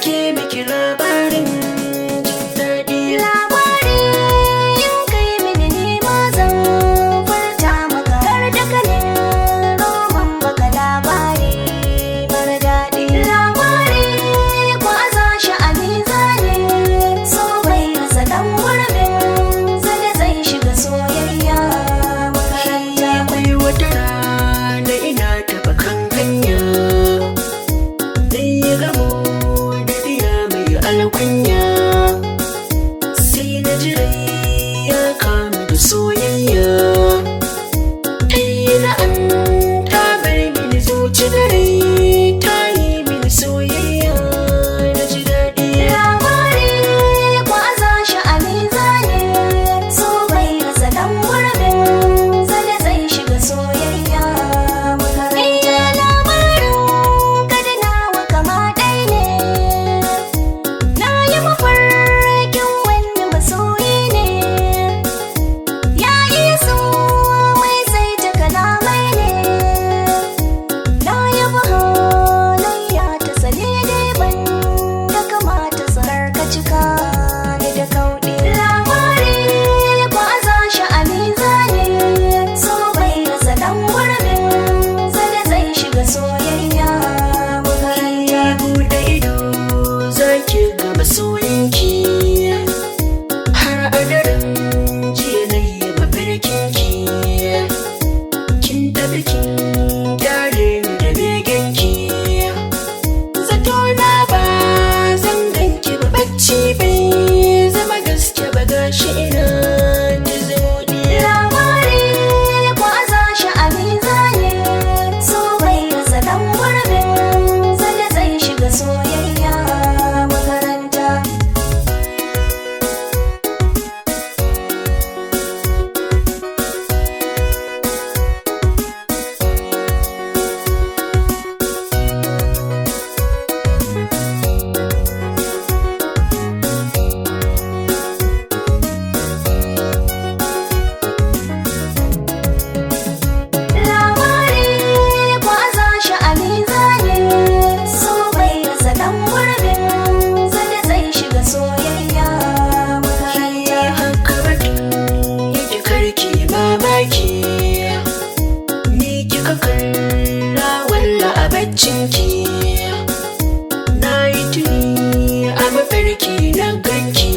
nake miki labarin jin daɗi. Labari in kai mini ni ma zan furta maka har dakalin roman baka labari mara daɗi. Labari kwaza shi a mizani so bai rasa dan gurbin zane zai shiga soyayya makaranta. Akwai wata rana ina taɓa kan hanya, dai ya gamo da diya mai alkunya, sai na ji rai ya kama da soyayya. Na'am ta bar mini zuci da rai ta yi mini soyayya na ji daɗi. Labari kwaza shi a mizani so bai rasa dan gurbin zane zai shiga soyayya makaranta. Labarin kada nawa kama ɗai ne, na yi mafarkin wani masoyi ne, ya iya so mai sai ta kalamai ne, na yaba halayya ta sane dai ban da kamata su cika ni da kauɗi. Labari kwaza shi a mizani so bai rasa dan gurbin zane zai shiga soyayya makaranta. Buɗe ido za ki ga masoyinki, har a daren jiya na yi mafarkinki, kin tafi kin gyare ni da begenki. Zato na ba zan ganki ba, bacci bai zama gaske ba, gashi ina ta zauɗi. Labari kwaza shi a mizani so bai rasa dan gurbin zane zai shiga soyayya makaranta. Labari kwaza shi a mizani so bai rasa dan gurbin zane zai shiga soyayya makaranta. Haka batun yake karki mamaki, ni kika kalla walla a baccinki, na yi tuni a mafarki na ganki,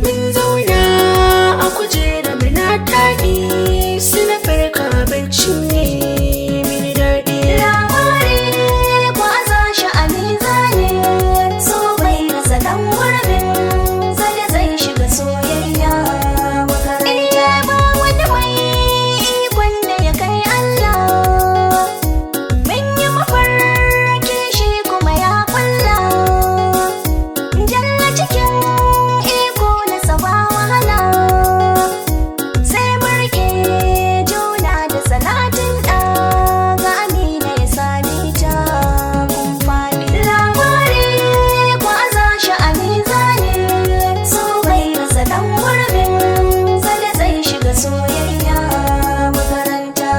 mun zauna a kujera muna taɗi, sai na farka bacci ne mini daɗi. Labari kwaza shi a mizani so bai rasa dan gurbin zane zai shiga soyayya makaranta. Ba wani mai ikon da ya kai Allah, mun yi mafarki shi kuma ya kulla, jalla cikin iko na saba wahala, sai murke juna da salatin ɗa ga amina ya sami ta kun faɗi. Labari kwaza shi a mizani so bai rasa dan gurbin zane zai shiga soyayya makaranta.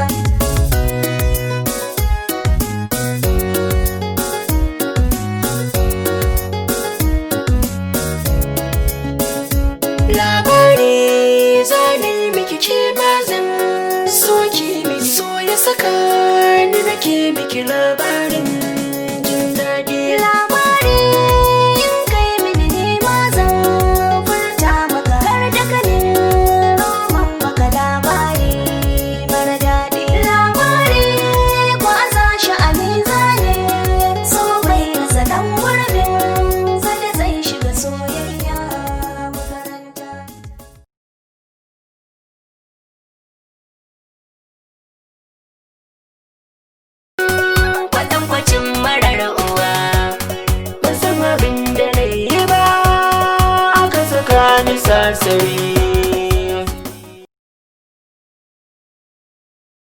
Labari zane miki ke bazan soki mi so ya saka ni nake miki labarin jin daɗi. Labari in kai mini ni ma zan furta maka har dakalin roman baka labari mara daɗi. Labari kwaza shi a mizani so bai rasa dan gurbin zane zai shiga soyayya makaranta. Kwatankwacin marar uwa, ban san abin da na yi ba, aka saka ni sasari.